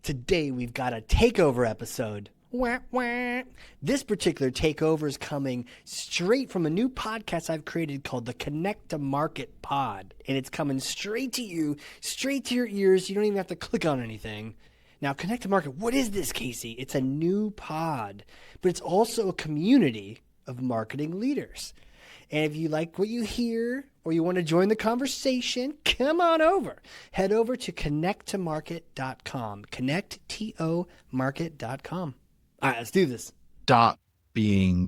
Today we've got a takeover episode. Wah, wah. This particular takeover is coming straight from a new podcast I've created called the Connect to Market Pod. And it's coming straight to you, straight to your ears. You don't even have to click on anything. Now, Connect to Market, what is this, Casey? It's a new pod, but it's also a community of marketing leaders. And if you like what you hear or you want to join the conversation, come on over. Head over to connecttomarket.com. Connecttomarket.com. All right, let's do this. Stop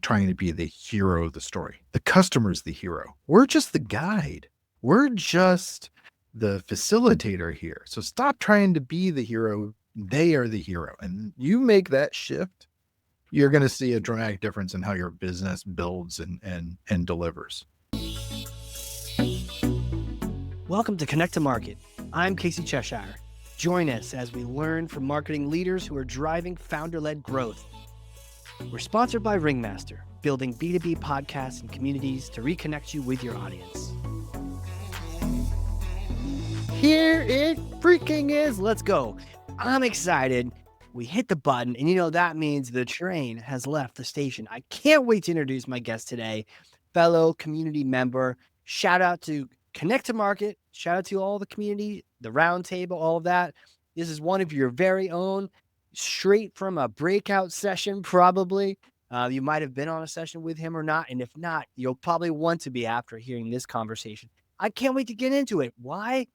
trying to be the hero of the story. The customer's the hero. We're just the guide. We're just the facilitator here. So stop trying to be the hero. They are the hero. And you make that shift, you're going to see a dramatic difference in how your business builds and delivers. Welcome to Connect to Market. I'm Casey Cheshire. Join us as we learn from marketing leaders who are driving founder-led growth. We're sponsored by Ringmaster, building B2B podcasts and communities to reconnect you with your audience. Here it freaking is. Let's go. I'm excited. We hit the button, and that means the train has left the station. I can't wait to introduce my guest today, fellow community member. Shout out to Connect to Market. Shout out to all the community, the round table, all of that. This is one of your very own, straight from a breakout session, probably. You might have been on a session with him or not, and if not, you'll probably want to be after hearing this conversation. I can't wait to get into it. Why?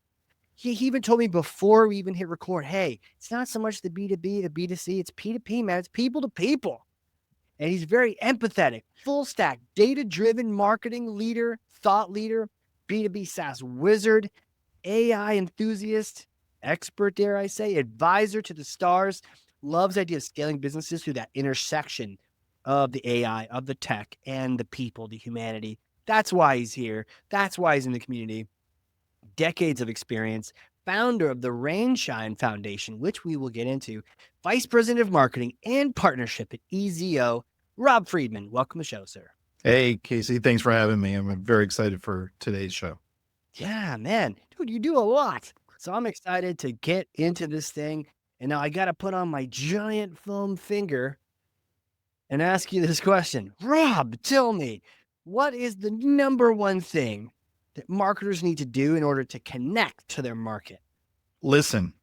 He even told me before we even hit record, hey, it's not so much the B2B, the B2C, it's P2P, man. It's people to people. And he's very empathetic, full stack, data-driven marketing leader, thought leader, B2B SaaS wizard, AI enthusiast, expert, dare I say, advisor to the stars, loves the idea of scaling businesses through that intersection of the AI, of the tech, and the people, the humanity. That's why he's here. That's why he's in the community. Decades of experience, founder of the Rainshine Foundation, which we will get into, vice president of marketing and partnership at EZO, Rob Freedman. Welcome to the show, sir. Hey, Casey, thanks for having me. I'm very excited for today's show. Yeah, man. Dude, you do a lot. So I'm excited to get into this thing. And now I got to put on my giant foam finger and ask you this question. Rob, tell me, what is the number one thing that marketers need to do in order to connect to their market? Listen.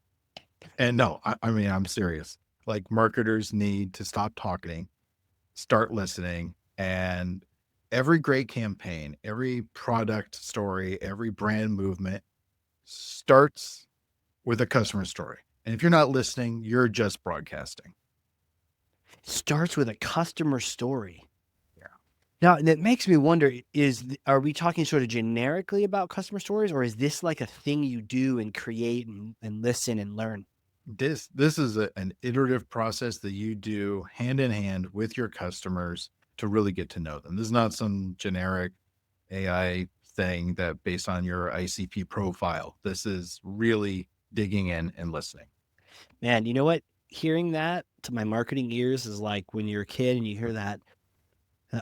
And no, I mean, I'm serious. Like, marketers need to stop talking, start listening, and every great campaign, every product story, every brand movement starts with a customer story. And if you're not listening, you're just broadcasting. Starts with a customer story. Now, that makes me wonder, are we talking sort of generically about customer stories, or is this like a thing you do and create and listen and learn? This is an iterative process that you do hand in hand with your customers to really get to know them. This is not some generic AI thing that based on your ICP profile. This is really digging in and listening. Man, you know what? Hearing that to my marketing ears is like when you're a kid and you hear that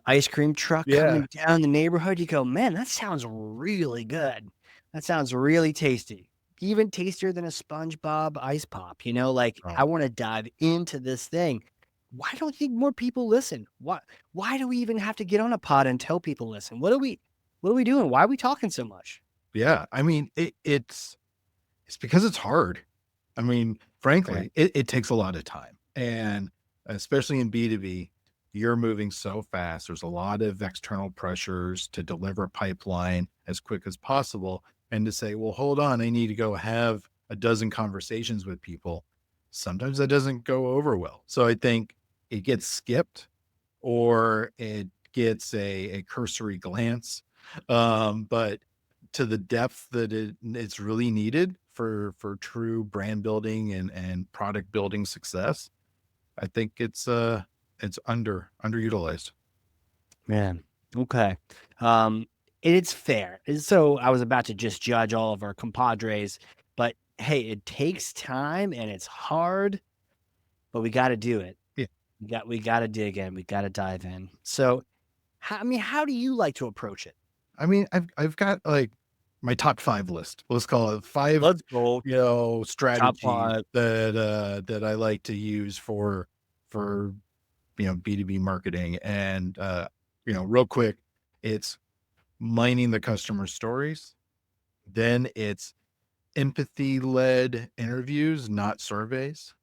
ice cream truck coming down the neighborhood, you go, man, that sounds really good. That sounds really tasty. Even tastier than a SpongeBob ice pop, I want to dive into this thing. Why don't you think more people listen? Why do we even have to get on a pod and tell people listen? What are we doing? Why are we talking so much? Yeah. I mean, it's because it's hard. I mean, frankly, it takes a lot of time, and especially in B2B, you're moving so fast. There's a lot of external pressures to deliver pipeline as quick as possible. And to say, well, hold on, I need to go have a dozen conversations with people. Sometimes that doesn't go over well. So I think it gets skipped or it gets a cursory glance. But to the depth that it's really needed for true brand building and product building success, I think it's underutilized. Man. Okay. It's fair. So I was about to just judge all of our compadres, but hey, it takes time and it's hard, but we got to do it. Yeah. We got to dig in. We got to dive in. So, how do you like to approach it? I mean, I've got like my top 5 list. Let's call it 5, Let's go. Top strategies 5. that I like to use for, B2B marketing. And, real quick, it's mining the customer stories. Then it's empathy-led interviews, not surveys.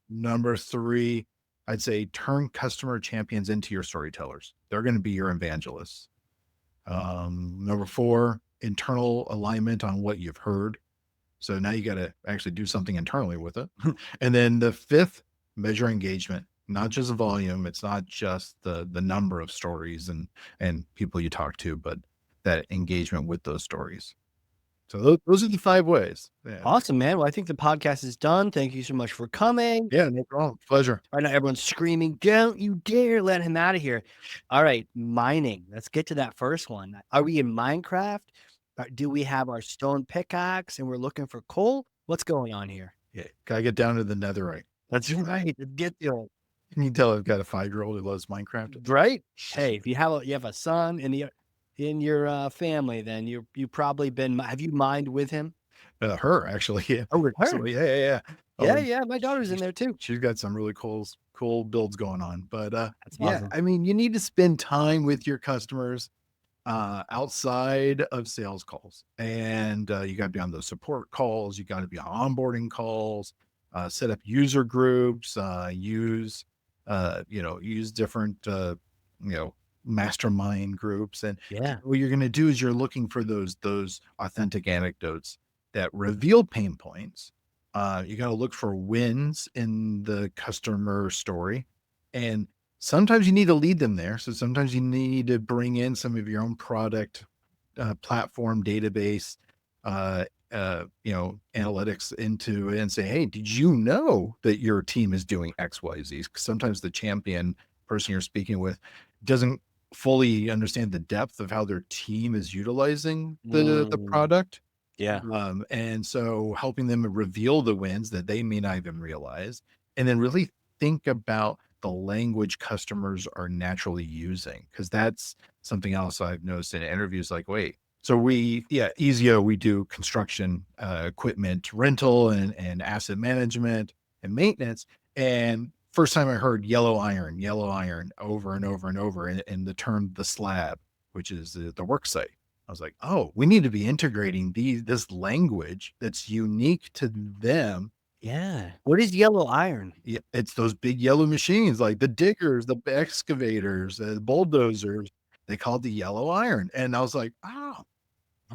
Number 3, I'd say turn customer champions into your storytellers. They're gonna be your evangelists. Number 4, internal alignment on what you've heard. So now you gotta actually do something internally with it. And then the 5th, measure engagement, not just volume. It's not just the number of stories and people you talk to, but that engagement with those stories. So those are the 5 ways. Yeah. Awesome, man. Well, I think the podcast is done. Thank you so much for coming. Yeah, no problem. Pleasure. Right now, everyone's screaming, "Don't you dare let him out of here." All right, mining. Let's get to that first one. Are we in Minecraft? Do we have our stone pickaxe and we're looking for coal? What's going on here? Yeah, gotta get down to the netherite. That's right. Get the Can you tell I've got a 5-year-old who loves Minecraft? right. Hey, if you have a son in your family, then you probably been. Have you mined with him? Her actually, yeah. Oh, with So her. yeah. Yeah, Oh, yeah. My daughter's in there too. she's got some really cool builds going on. But That's yeah, awesome. I mean, you need to spend time with your customers outside of sales calls, and you got to be on those support calls. You got to be on onboarding calls. Set up user groups. Use different you know mastermind groups. And Yeah. what you're going to do is you're looking for those authentic anecdotes that reveal pain points. You got to look for wins in the customer story, and sometimes you need to lead them there. So sometimes you need to bring in some of your own product, platform, database, analytics into it and say, hey, did you know that your team is doing X, Y, Z? 'Cause sometimes the champion person you're speaking with doesn't fully understand the depth of how their team is utilizing the Mm, product. yeah. And so helping them reveal the wins that they may not even realize, and then really think about the language customers are naturally using. Cause that's something else I've noticed in interviews like, wait, so Easio, we do construction, equipment rental and asset management and maintenance. And first time I heard yellow iron over and over and over in the term the slab, which is the work site. I was like, "Oh, we need to be integrating this language that's unique to them." Yeah. What is yellow iron? Yeah, it's those big yellow machines like the diggers, the excavators, the bulldozers. They call it the yellow iron, and I was like, "Oh,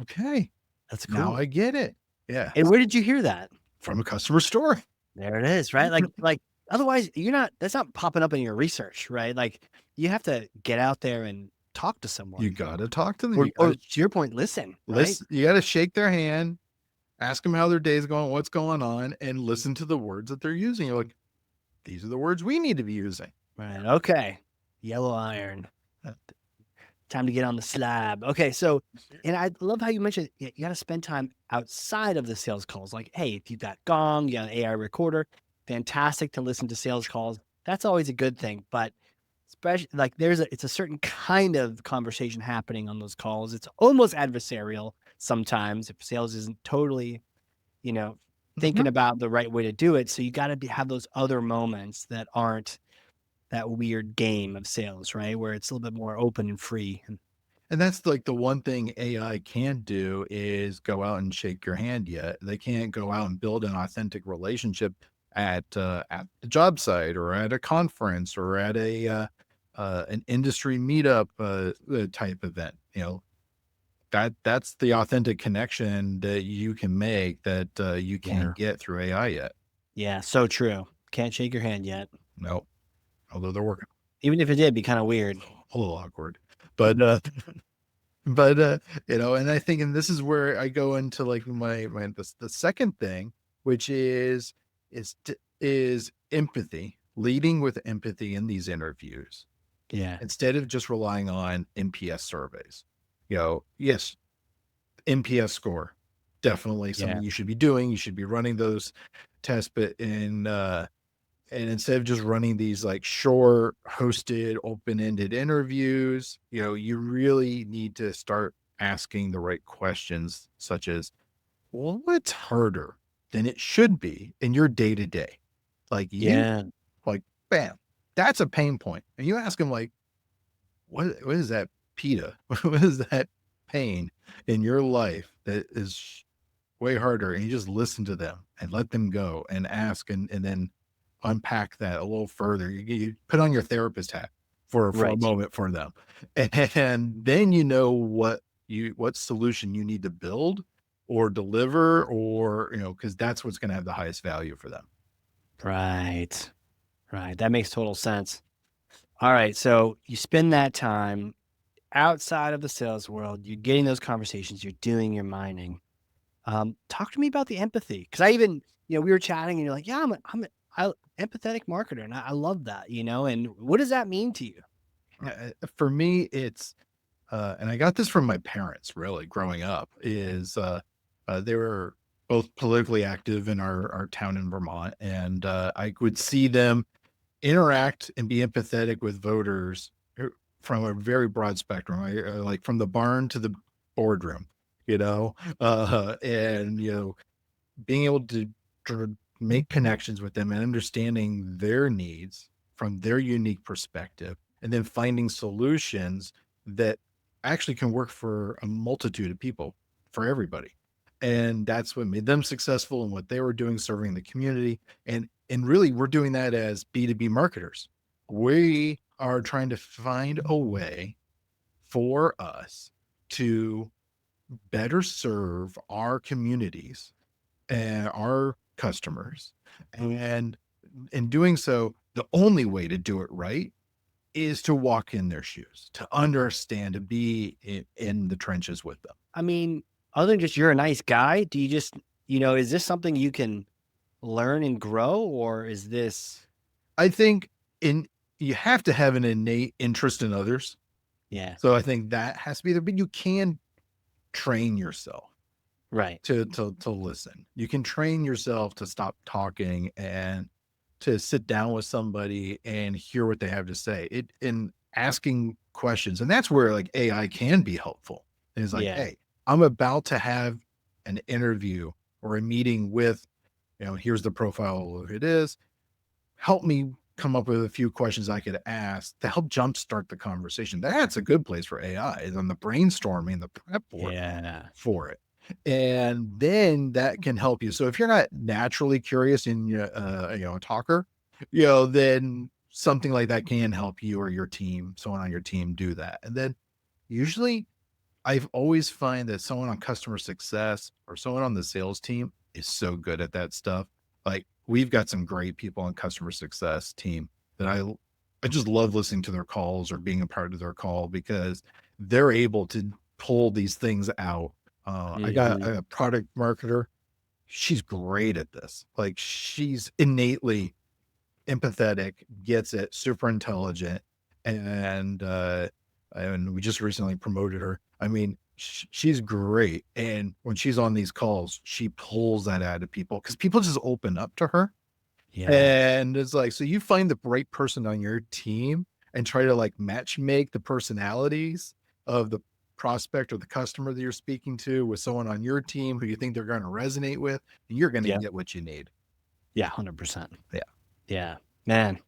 okay, That's now cool. I get it." Yeah, And where did you hear that? from a customer story. There it is, right? Like otherwise you're not that's not popping up in your research, right? Like you have to get out there and talk to You someone gotta talk to them. or to your point, listen, right? You gotta shake their hand, ask them how their day's going, what's going on, and listen to the words that they're using. You're like, "These are the words we need to be using." Right. Okay. Yellow iron. Time to get on the slab. Okay, so and I love how you mentioned you got to spend time outside of the sales calls. Like, hey, if you've got Gong, you got an AI recorder, fantastic to listen to sales calls. That's always a good thing. But especially like it's a certain kind of conversation happening on those calls. It's almost adversarial sometimes if sales isn't totally, you know, thinking Mhm. about the right way to do it. So you got to have those other moments that aren't that weird game of sales, right? Where it's a little bit more open and free. And And that's like the one thing AI can't do is go out and shake your hand yet. They can't go out and build an authentic relationship at the job site or at a conference or at an industry meetup type event. That's the authentic connection that you can make that you yeah. can't get through AI yet. Yeah, so true. Can't shake your hand yet. No, although they're working Even if it did, be kind of weird. a little awkward, but But, and I think and this is where I go into, like, my the second thing, which is empathy, leading with empathy in these interviews, Yeah. instead of just relying on NPS surveys. Yes, NPS score, definitely Yeah. something you should be doing. You should be running those tests, but and instead of just running these like short hosted open-ended interviews, you really need to start asking the right questions, such as, well, what's harder than it should be in your day to day? Like Yeah. like, bam, that's a pain point. And you ask them, like, what is that PETA? What is that pain in your life that is way harder? And you just listen to them and let them go and ask and then unpack that a little further. You put on your therapist hat for a Right. moment for them. And then you know what solution you need to build or deliver or, because that's what's going to have the highest value for them. Right. Right. That makes total sense. All right. So you spend that time outside of the sales world, you're getting those conversations, you're doing your mining. Talk to me about the empathy. Cause I even, we were chatting and you're like, yeah, I'm an empathetic marketer. And I love that, and what does that mean to you? For me, it's and I got this from my parents really growing up is they were both politically active in our town in Vermont, and I would see them interact and be empathetic with voters from a very broad spectrum, like from the barn to the boardroom, and being able to make connections with them and understanding their needs from their unique perspective, and then finding solutions that actually can work for a multitude of people, for everybody. And that's what made them successful in what they were doing, serving the community. And really, we're doing that as B2B marketers. We are trying to find a way for us to better serve our communities and our customers. And in doing so, the only way to do it right is to walk in their shoes, to understand, to be in the trenches with them. I mean, other than just you're a nice guy, do you just, is this something you can learn and grow, or is this, I think in you have to have an innate interest in others. yeah, So I think that has to be there, but you can train yourself right. to listen. You can train yourself to stop talking and to sit down with somebody and hear what they have to say. It in asking questions. And that's where like AI can be helpful. And it's like, Yeah. hey, I'm about to have an interview or a meeting with, here's the profile of who it is. Help me come up with a few questions I could ask to help jumpstart the conversation. That's a good place for AI is on the brainstorming, the prep work Yeah. for it. And then that can help you. So if you're not naturally curious and a talker, then something like that can help you or your team, someone on your team do that. And then usually I've always find that someone on customer success or someone on the sales team is so good at that stuff. Like we've got some great people on customer success team that I just love listening to their calls or being a part of their call because they're able to pull these things out. I got Mhm. a product marketer. She's great at this. Like she's innately empathetic, gets it, super intelligent, and we just recently promoted her. I mean, she's great, and when she's on these calls, she pulls that out of people because people just open up to her, Yes. and it's like, so you find the right person on your team and try to like match make the personalities of the prospect or the customer that you're speaking to with someone on your team who you think they're going to resonate with, and you're going to Yeah. get what you need. Yeah. 100%. Yeah. Yeah. Man,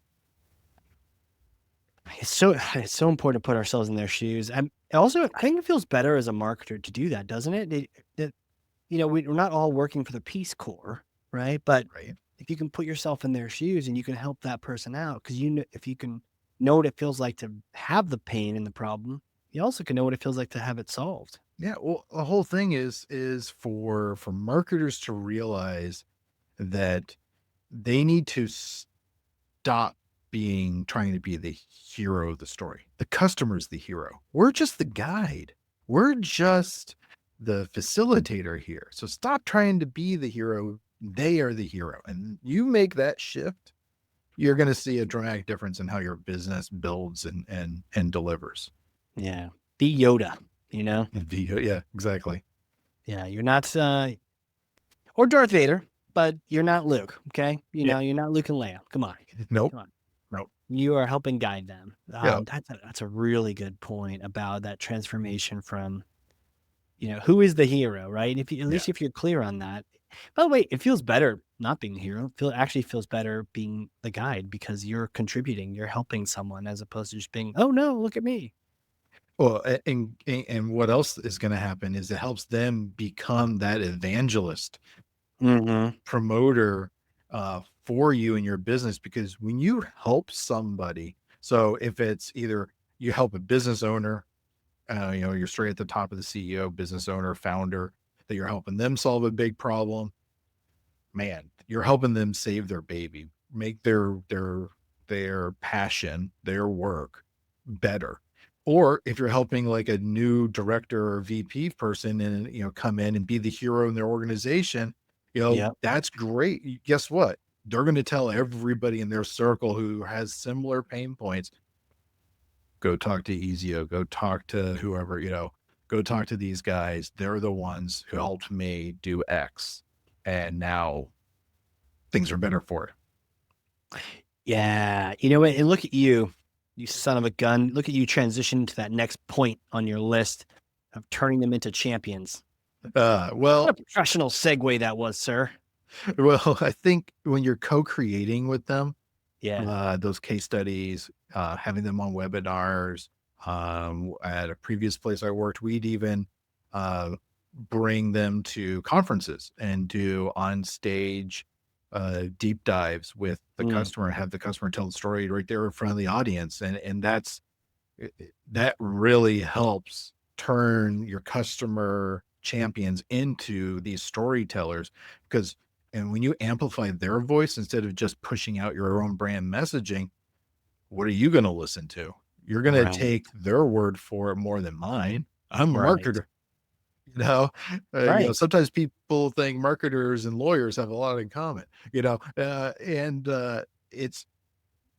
it's so important to put ourselves in their shoes. And also, I think it feels better as a marketer to do that, doesn't it? We're not all working for the Peace Corps, right? But Right. if you can put yourself in their shoes and you can help that person out, because if you can know what it feels like to have the pain and the problem, you also can know what it feels like to have it solved. Yeah, well, the whole thing is for marketers to realize that they need to stop being trying to be the hero of the story. The customer's the hero. We're just the guide. We're just the facilitator here. So stop trying to be the hero. They are the hero. And you make that shift, you're going to see a dramatic difference in how your business builds and delivers. Yeah. Be Yoda, you know? Yeah, exactly. Yeah. You're not, or Darth Vader, but you're not Luke. Okay. Yeah. You're not Luke and Leia. Come on. Nope. Come on. Nope. You are helping guide them. Yeah. That's a really good point about that transformation from who is the hero, right? And at Yeah. least if you're clear on that. By the way, it feels better not being the hero. Actually feels better being the guide because you're contributing, you're helping someone as opposed to just being, oh no, look at me. Well, and what else is going to happen is it helps them become that evangelist Mm-hmm. promoter for you in your business, because when you help somebody, so if it's either you help a business owner, you're straight at the top of the CEO, business owner, founder, that you're helping them solve a big problem, man, you're helping them save their baby, make their passion, their work better. Or if you're helping like a new director or VP person and come in and be the hero in their organization, Yep. that's great. Guess what? They're going to tell everybody in their circle who has similar pain points, go talk to Ezio, go talk to whoever, go talk to these guys. They're the ones who helped me do X. And now things are better for it. Yeah. You know what? And look at you, you son of a gun. Look at you transition to that next point on your list of turning them into champions. What Well, a professional segue that was, sir. well, I think when you're co-creating with them, Yeah. those case studies, having them on webinars, at a previous place I worked, we'd even uh, bring them to conferences and do on stage deep dives with the Mm, customer, and have the customer tell the story right there in front of the audience, and that really helps turn your customer champions into these storytellers, because and when you amplify their voice instead of just pushing out your own brand messaging, what are you going to listen to? You're going to right. take their word for it more than mine. I'm a Right. marketer. you know Right. Sometimes people think marketers and lawyers have a lot in common, and it's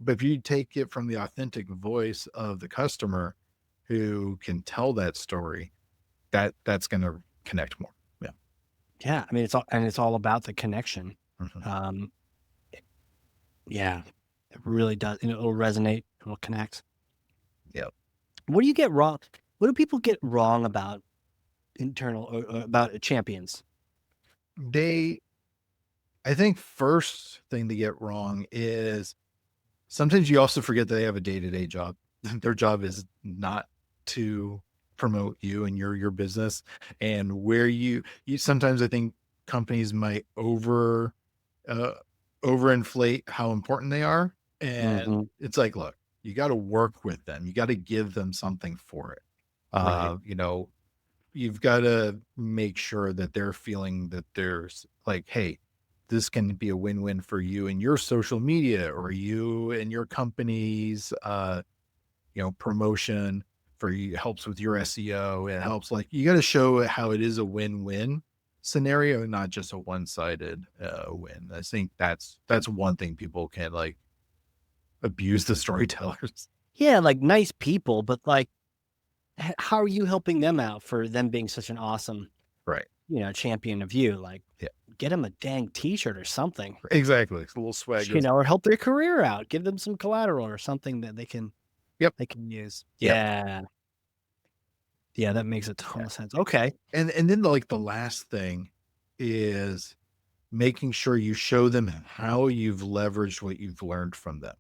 but if you take it from the authentic voice of the customer who can tell that story, that's gonna connect more. Yeah. Yeah. I mean, it's all about the connection. Mhm. Um, yeah, it really does. And it'll resonate, it'll connect. Yep. What do you get wrong? What do people get wrong about internal or about champions? They I think first thing to get wrong is sometimes you also forget that they have a day-to-day job. Their job is not to promote you and your business, and where you sometimes I think companies might uh, overinflate how important they are. And Hmm. it's like, look, you got to work with them. You got to give them something for it. Right. Uh, you know, you've got to make sure that they're feeling that there's like, hey, this can be a win-win for you and your social media, or you and your company's promotion, for you, helps with your SEO. It helps, like, you got to show how it is a win-win scenario, not just a one-sided win. I think that's one thing people can like abuse the storytellers. Yeah, like nice people, but like, how are you helping them out for them being such an awesome, Right. champion of you? Like, Yeah. get them a dang T-shirt or something, Exactly. It's a little swag goes. or help their career out. Give them some collateral or something that Yep. they can use. Yep. Yeah, yeah, that makes a ton of sense. Okay, And then like the last thing is making sure you show them how you've leveraged what you've learned from them.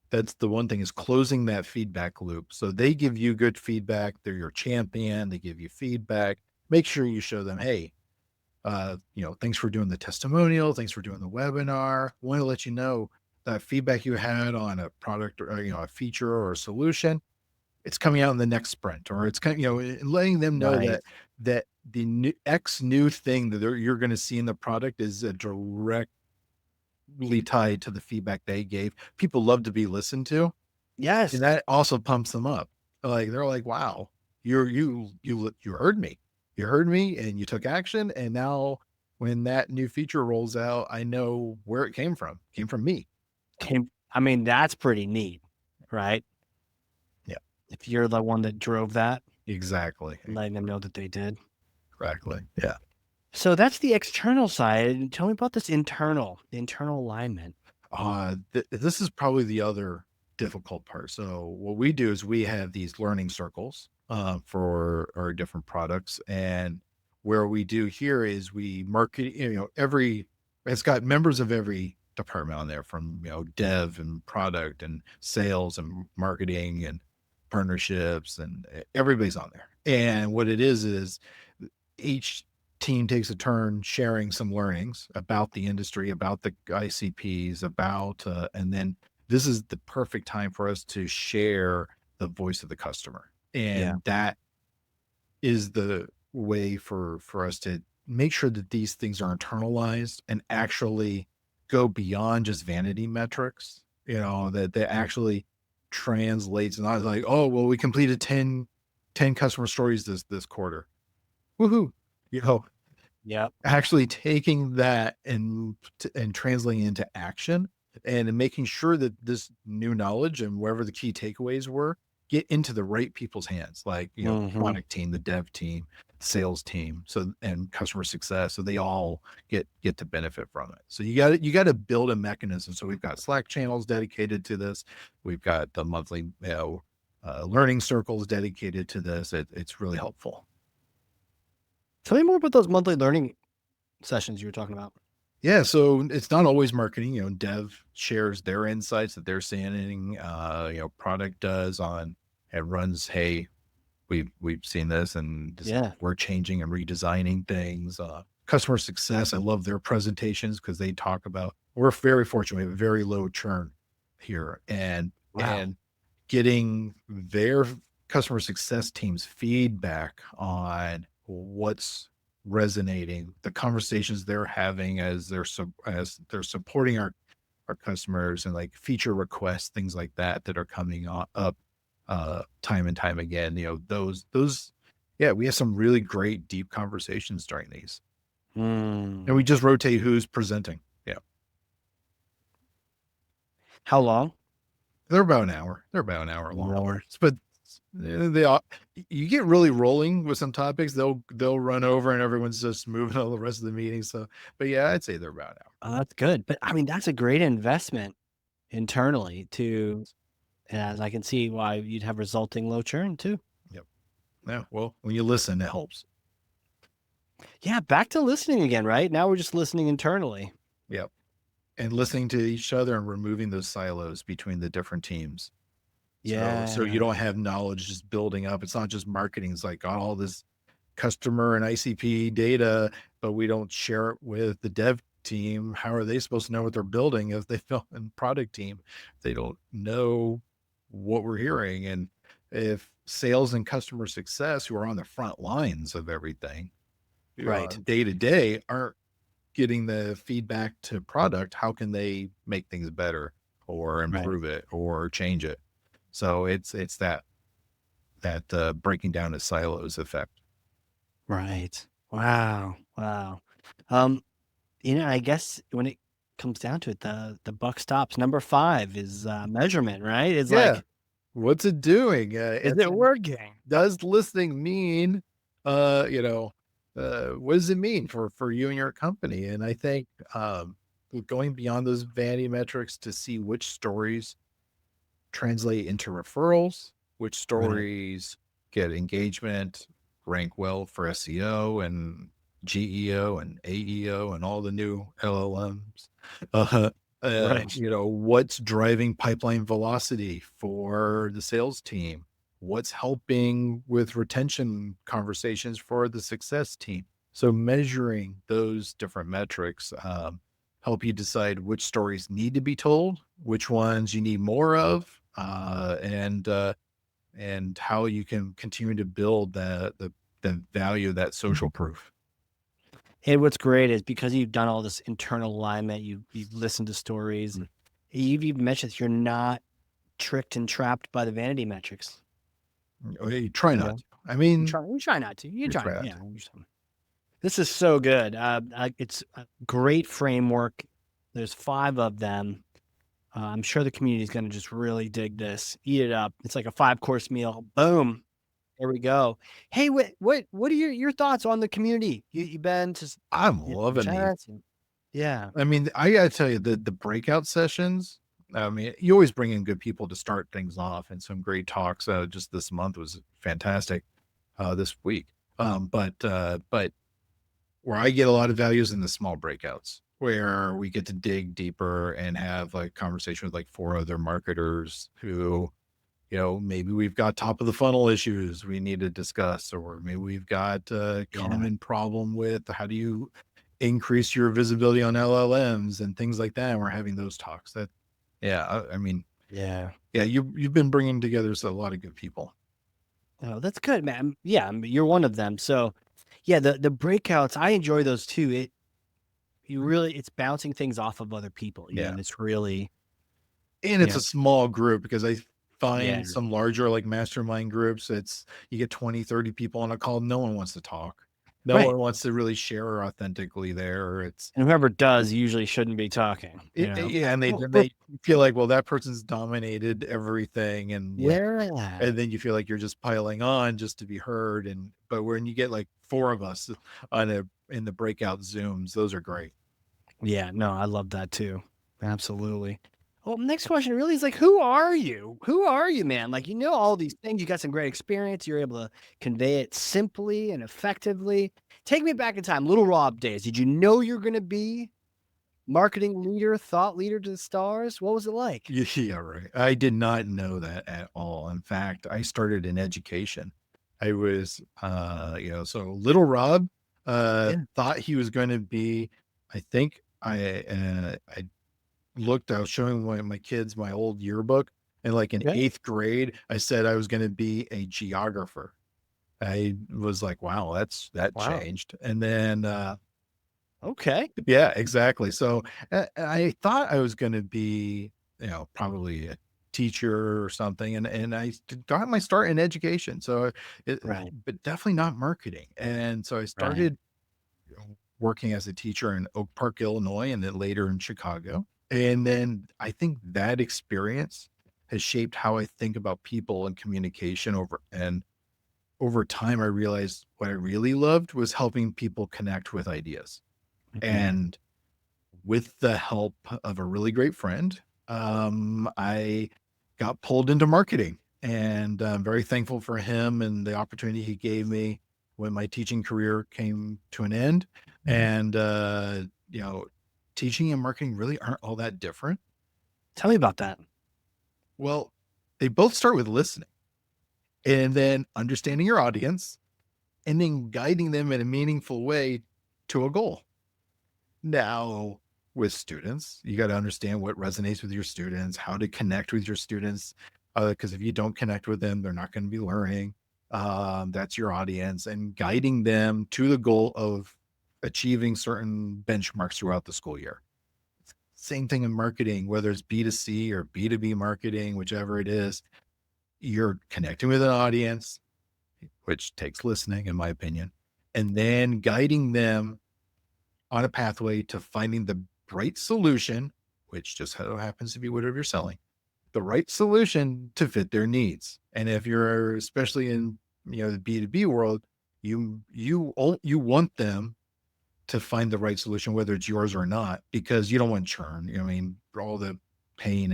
That's the one thing, is closing that feedback loop. So they give you good feedback. They're your champion. They give you feedback. Make sure you show them, hey, thanks for doing the testimonial. Thanks for doing the webinar. Want to let you know that feedback you had on a product, or, a feature or a solution, it's coming out in the next sprint, or it's kind, letting them know right. that the new thing that you're going to see in the product is a directly tied to the feedback they gave. People love to be listened to, and Yes, that also pumps them up. Like, they're like, "Wow, you heard me. You heard me and you took action, and now when that new feature rolls out, I know where it came from. It came from me." I mean, that's pretty neat, right? Yeah, If you're the one that drove that, exactly. letting them know that they did. Exactly. Yeah. So that's the external side. Tell me about the internal alignment. This is probably the other difficult part. So what we do is we have these learning circles, for our different products. And where we do here is we market, it's got members of every department on there from, dev and product and sales and marketing and partnerships and everybody's on there. And what it is each team takes a turn sharing some learnings about the industry, about the ICPs, and then this is the perfect time for us to share the voice of the customer. Yeah. And that is the way for us to make sure that these things are internalized and actually go beyond just vanity metrics, that they actually translates, not like, oh, well, we completed 10 customer stories this quarter. Woohoo. You know, Yep. actually taking that and translating into action and making sure that this new knowledge and wherever the key takeaways were get into the right people's hands, like, Mhm. product team, the dev team, sales team, and customer success. So they all get to benefit from it. So you got to build a mechanism. So we've got Slack channels dedicated to this. We've got the monthly, learning circles dedicated to this. It's really helpful. Tell me more about those monthly learning sessions you were talking about. Yeah, so it's not always marketing. Dev shares their insights that they're seeing. Product does on and runs. Hey, we've seen this, and Yeah. we're changing and redesigning things. Customer success, I love their presentations because they talk about. We're very fortunate. We have a very low churn here, Wow. and getting their customer success team's feedback on what's resonating, the conversations they're having as they're supporting our customers, and like feature requests, things like that are coming up time and time again. Those yeah, we have some really great deep conversations during these. And Mm. we just rotate who's presenting. Yeah. How long? They're about an hour. They're about an hour long. Lower. But they all, you get really rolling with some topics, they'll run over and everyone's just moving all the rest of the meeting. So, but yeah, I'd say they're about an hour. Oh, that's good. But I mean, that's a great investment internally to, as I can see why you'd have resulting low churn too. Yep. Yeah. Well, when you listen, it helps. Yeah. Back to listening again, right? Now we're just listening internally. Yep. And listening to each other and removing those silos between the different teams. So you Yeah. don't have knowledge just building up. It's not just marketing. It's like got all this customer and ICP data, but we don't share it with the dev team. How are they supposed to know what they're building if they feel in product team? They don't know what we're hearing. And if sales and customer success, who are on the front lines of everything, Right. day to day, aren't getting the feedback to product, how can they make things better or Right. improve it or change it? So it's that breaking down the silos effect. Right. Wow. Wow. Um, I guess when it comes down to it, the buck stops. Number 5 is measurement, right? It's Yeah. like, What's it doing? is it working? Does listening mean, uh, you know, what does it mean for you and your company? And I think, going beyond those vanity metrics to see which stories translate into referrals, which Right. stories get engagement, rank well for SEO and GEO and AEO and all the new LLMs. Uh, Right. what's driving pipeline velocity for the sales team? What's helping with retention conversations for the success team? So measuring those different metrics, help you decide which stories need to be told, which ones you need more of, and how you can continue to build the value of that social proof. And what's great is because you've done all this internal alignment, you've listened to stories, Mm. you've even mentioned you're not tricked and trapped by the vanity metrics. You try You not know, to. I mean, you try not to. You you try. try not Yeah. to. I understand. This is so good. It's a great framework. There's 5 of them. I'm sure the community is going to just really dig this, eat it up. It's like a 5-course meal. Boom. There we go. Hey, what are your thoughts on the community? You've been to I'm some loving these. chats? Yeah. I mean, I gotta tell you, the breakout sessions, I mean, you always bring in good people to start things off, and some great talks. Just this month was fantastic. This week, but where I get a lot of values in the small breakouts where we get to dig deeper and have like conversation with like four other marketers who, maybe we've got top of the funnel issues we need to discuss, or maybe we've got a Yeah. common problem with how do you increase your visibility on LLMs and things like that. And we're having those talks. Yeah, I mean, Yeah. yeah, you've been bringing together a lot of good people. Oh, that's good, man. Yeah, you're one of them. So, yeah, the breakouts, I enjoy those too. It's bouncing things off of other people, Yeah. and it's really, And you it's know, a small group because I yeah, find some larger like mastermind groups, you get 20, 30 people on a call. No one wants to talk. No right. one wants to really share authentically there. And whoever does usually shouldn't be talking, Yeah, and they feel like, well, that person's dominated everything, and yeah, Yeah. and then you feel like you're just piling on just to be heard. And but when you get like four of us in the breakout Zooms, those are great. Yeah, no, I love that too. Absolutely. Well, next question really is like, who are you? Who are you, man? Like, all these things, you got some great experience. You're able to convey it simply and effectively. Take me back in time, little Rob days. Did you know you're going to be marketing leader, thought leader to the stars? What was it like? Yeah, right. I did not know that at all. In fact, I started in education. I was, so little Rob, Yeah. thought he was going to be, I think I was showing one of my kids my old yearbook, and like in Okay. eighth grade, I said I was going to be a geographer. I was like, wow, that Wow. changed. And then, Okay. yeah, exactly. So, I thought I was gonna be, probably a teacher or something, and got my start in education. So, Right. but definitely not marketing. And so I Right. started working as a teacher in Oak Park, Illinois, and then later in Chicago. And then I think that experience has shaped how I think about people and communication over time. I realized what I really loved was helping people connect with ideas. Mhm. And with the help of a really great friend, I got pulled into marketing, and I'm very thankful for him and the opportunity he gave me when my teaching career came to an end. And, you know, teaching and marketing really aren't all that different. Tell me about that. Well, they both start with listening and then understanding your audience and then guiding them in a meaningful way to a goal. Now, with students, you got to understand what resonates with your students, how to connect with your students. Because if you don't connect with them, they're not going to be learning. That's your audience, and guiding them to the goal of achieving certain benchmarks throughout the school year. Same thing in marketing, whether it's B2C or B2B marketing, whichever it is, you're connecting with an audience, which takes listening, in my opinion, and then guiding them on a pathway to finding the right solution, which just so happens to be whatever you're selling, the right solution to fit their needs. And if you're especially in the B2B world, you want them to find the right solution, whether it's yours or not, because you don't want churn. I mean, all the pain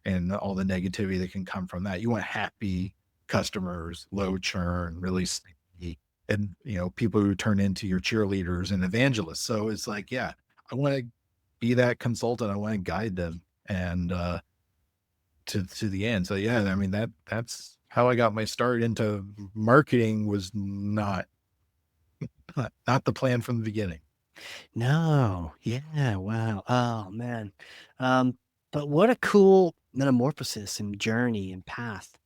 and all the negativity that can come from that. You want happy customers, low churn, really sticky, and people who turn into your cheerleaders and evangelists. So it's like, yeah, I want to be that consultant. I want to guide them and to the end. So yeah, I mean that's how I got my start into marketing. Was not the plan from the beginning. No. Yeah. Wow. Oh, man. Um, but what a cool metamorphosis and journey and path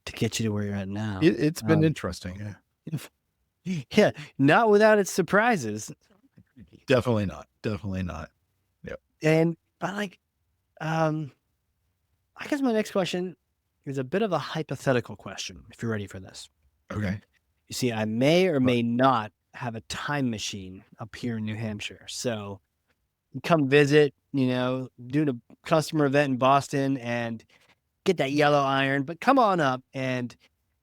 to get you to where you're at now. It's been Um, interesting. Yeah. yeah, not without its surprises. Definitely not. Definitely not. Yep. And but like, um, I guess my next question is a bit of a hypothetical question, if you're ready for this. Okay. You see, I may or But may not have a time machine up here in New Hampshire. So you come visit, doing a customer event in Boston and get that yellow iron, but come on up and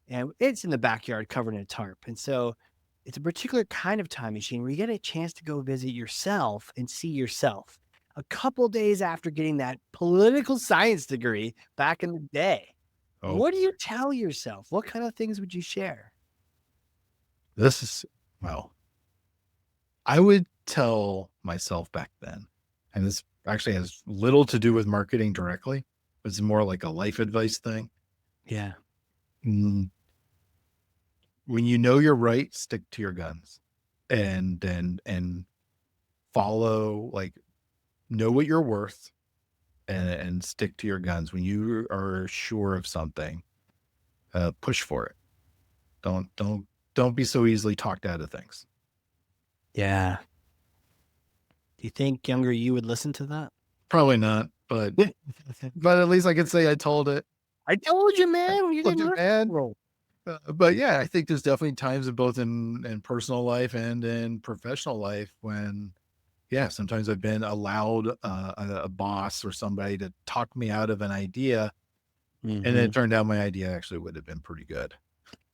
it's in the backyard covered in a tarp. And so it's a particular kind of time machine where you get a chance to go visit yourself and see yourself. a couple days after getting that political science degree back in the day. Oh, What do you tell yourself? What kind of things would you share? this is, well, I would tell myself back then, and this actually has little to do with marketing directly. It's more like a life advice thing. Yeah. Mm, when you know you're right, stick to your guns and follow, like, know what you're worth and stick to your guns. When you are sure of something, push for it. Don't be so easily talked out of things. Yeah. Do you think younger you would listen to that? Probably not, but at least I could say I told it. I told you, I man, you told didn't you, man. listen. But yeah, I think there's definitely times in both in personal life and in professional life when, yeah, sometimes I've been allowed a boss or somebody to talk me out of an idea, and Mm-hmm. it turned out my idea actually would have been pretty good,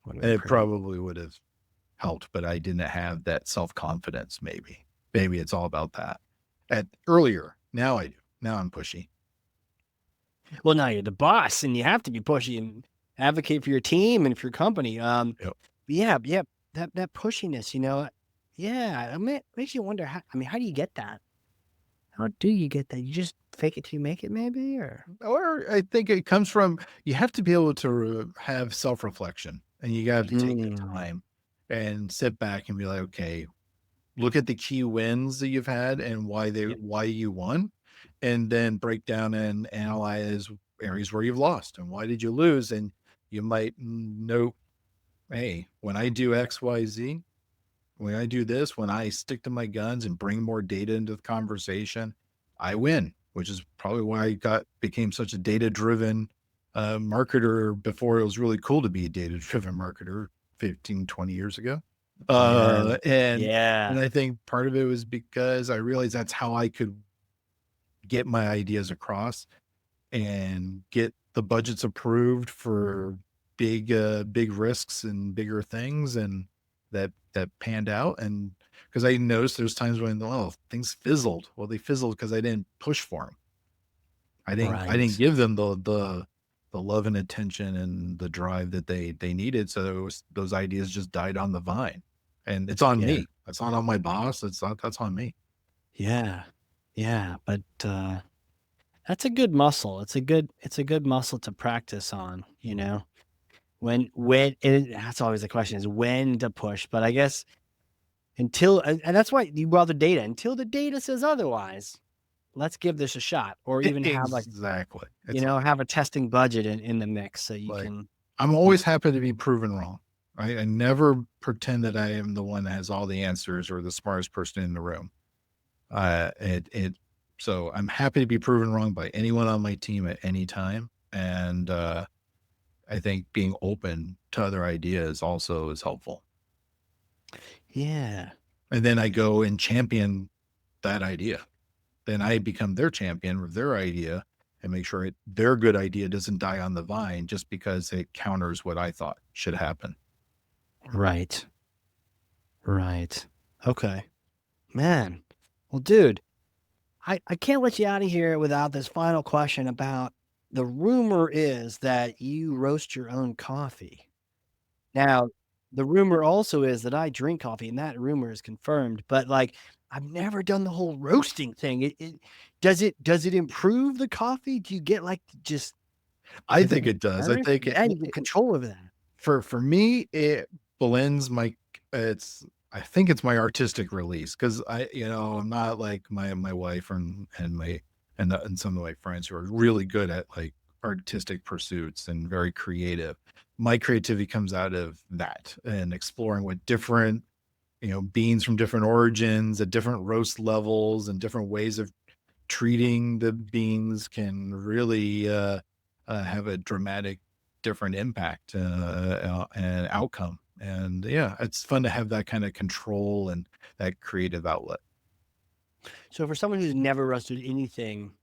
Would have and been it pretty. probably would have helped, but I didn't have that self confidence. Maybe it's all about that. At earlier, now I do. Now I'm pushy. Well, now you're the boss, and you have to be pushy and advocate for your team and for your company. Yep. Yeah, yeah, that pushiness, yeah, I mean, it makes you wonder how. I mean, how do you get that? How do you get that? You just fake it till you make it, maybe, or Or I think it comes from, you have to be able to have self reflection, and you got to take your Mm, time and sit back and be like, okay, look at the key wins that you've had and yeah, why you won, and then break down and analyze areas where you've lost and why did you lose. And you might note, hey, when I do XYZ, when I do this, when I stick to my guns and bring more data into the conversation, I win, which is probably why I became such a data-driven marketer before it was really cool to be a data-driven marketer 15, 20 years ago. yeah, Uh, and yeah, and I think part of it was because I realized that's how I could get my ideas across and get the budgets approved for big risks and bigger things, and that panned out. And because I noticed there's times when, oh, things fizzled. Well, they fizzled because I didn't push for them. I didn't right, give them the love and attention and the drive that they needed. So those ideas just died on the vine, and it's on yeah, me. It's not on my boss. That's on me. yeah, yeah. But that's a good muscle. It's a good muscle to practice on. When that's always the question is when to push. But I guess and that's why you brought the data. Until the data says otherwise, let's give this a shot, or even have like Exactly. have a testing budget in the mix so you Like, can. I'm You always happy to be proven wrong, right? I never pretend that I am the one that has all the answers or the smartest person in the room. It so I'm happy to be proven wrong by anyone on my team at any time, and, I think being open to other ideas also is helpful. Yeah, And then I go and champion that idea. Then I become their champion of their idea and make sure their good idea doesn't die on the vine just because it counters what I thought should happen. right, right. Okay, man. Well, dude, I can't let you out of here without this final question about the rumor is that you roast your own coffee. Now, the rumor also is that I drink coffee, and that rumor is confirmed, but, like, I've never done the whole roasting thing. Does it improve the coffee? Do you get, like, just I does it think make it does. I better? think Yeah, you get control over that. for me, it blends my it's I think it's my artistic release because I'm not like my wife and some of my friends who are really good at like artistic pursuits and very creative. My creativity comes out of that and exploring what different, beans from different origins at different roast levels and different ways of treating the beans can really have a dramatic different impact and outcome. And yeah, it's fun to have that kind of control and that creative outlet. So for someone who's never roasted anything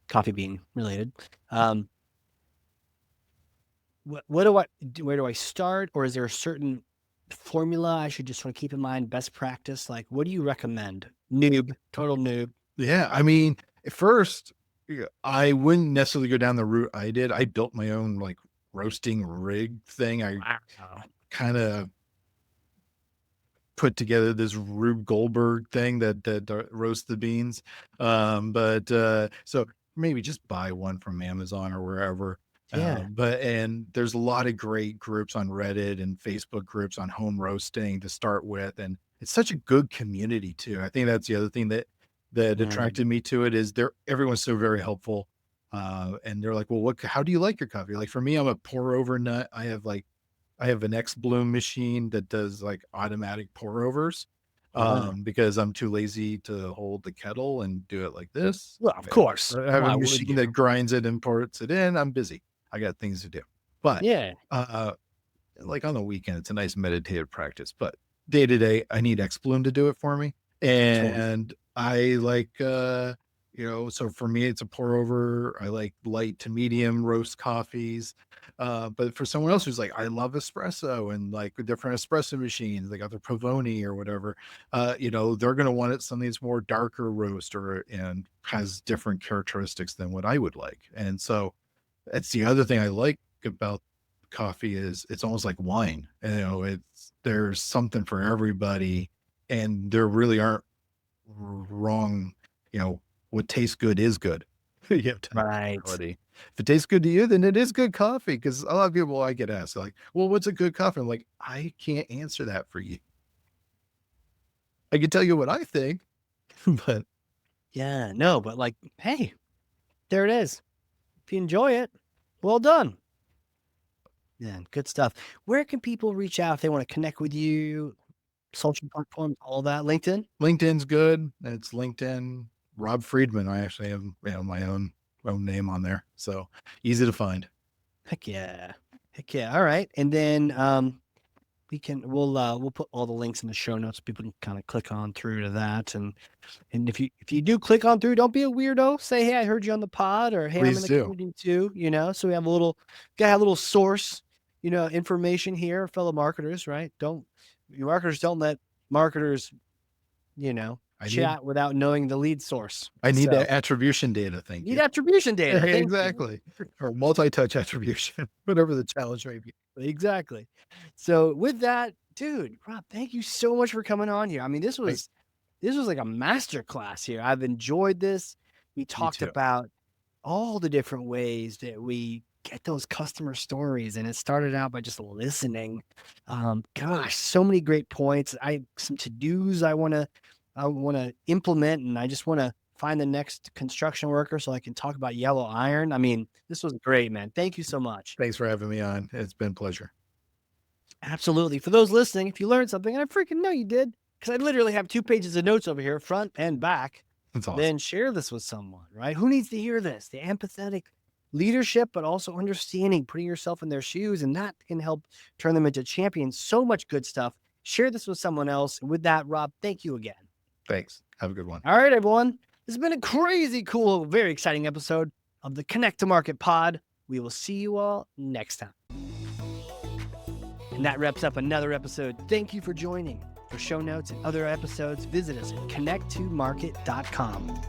coffee bean related, um, what do I do? Where do I start? Or is there a certain formula I should just sort of keep in mind, best practice? Like, what do you recommend? Noob, total noob. Yeah, I mean, at first, I wouldn't necessarily go down the route I did. I built my own, like, roasting rig thing. I Wow. kinda put together this Rube Goldberg thing that roasts the beans. So maybe just buy one from Amazon or wherever. Yeah. And there's a lot of great groups on Reddit and Facebook groups on home roasting to start with, and it's such a good community too. I think that's the other thing that Mm. attracted me to it is everyone's so very helpful. And they're like, well, how do you like your coffee? Like for me, I'm a pour over nut. I have an X Bloom machine that does like automatic pour overs, Uh, because I'm too lazy to hold the kettle and do it like this. well, of course. I have a Why would machine you? that grinds it and pours it in. I'm busy. I got things to do. But Yeah. uh, like on the weekend, it's a nice meditative practice. But day to day, I need X Bloom to do it for me. Totally. And I like, so for me, it's a pour over. I like light to medium roast coffees. But for someone else who's like, I love espresso and like different espresso machines, they got their Pavoni or whatever, they're going to want it something that's more darker roast and has different characteristics than what I would like. And so that's the other thing I like about coffee is it's almost like wine. There's something for everybody, and there really aren't wrong, what tastes good is good. You have to have Right. reality. If it tastes good to you, then it is good coffee. Because a lot of people I get asked, like, well, what's a good coffee? I'm like, I can't answer that for you. I can tell you what I think, but Yeah. No, but like, hey, there it is. If you enjoy it, well done. Yeah, good stuff. Where can people reach out if they want to connect with you? Social platforms, all that. LinkedIn? LinkedIn's good. It's LinkedIn. Rob Freedman. I actually have my own name on there, so easy to find. Heck yeah. Heck yeah. All right. And then we'll put all the links in the show notes. People can kind of click on through to that. And if you do click on through, don't be a weirdo. Say, hey, I heard you on the pod, or hey, I'm in Please the do. community too, So we have gotta have a little source, information here, fellow marketers, right? Marketers don't let marketers, you know, I need chat without knowing the lead source. I need So that attribution data. Thank need you. attribution data. Thank you. Exactly. Or multi-touch attribution, whatever the challenge may be. Exactly. So with that, dude, Rob, thank you so much for coming on here. I mean, I this was like a master class here. I've enjoyed this. We Me talked too. about all the different ways that we get those customer stories, and it started out by just listening. Gosh, so many great points. Some to-dos I want to implement, and I just want to find the next construction worker so I can talk about yellow iron. I mean, this was great, man. Thank you so much. Thanks for having me on. It's been a pleasure. Absolutely. For those listening, if you learned something, and I freaking know you did, because I literally have 2 pages of notes over here, front and back, That's awesome. then share this with someone, right? Who needs to hear this? The empathetic leadership, but also understanding, putting yourself in their shoes, and that can help turn them into champions. So much good stuff. Share this with someone else. And with that, Rob, thank you again. Thanks. Have a good one. All right, everyone. This has been a crazy cool, very exciting episode of the Connect to Market pod. We will see you all next time. And that wraps up another episode. Thank you for joining. For show notes and other episodes, visit us at connecttomarket.com.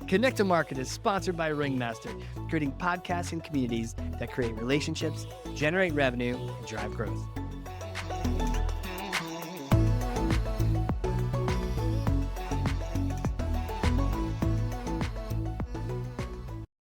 Connect to Market is sponsored by Ringmaster, creating podcasts and communities that create relationships, generate revenue, and drive growth.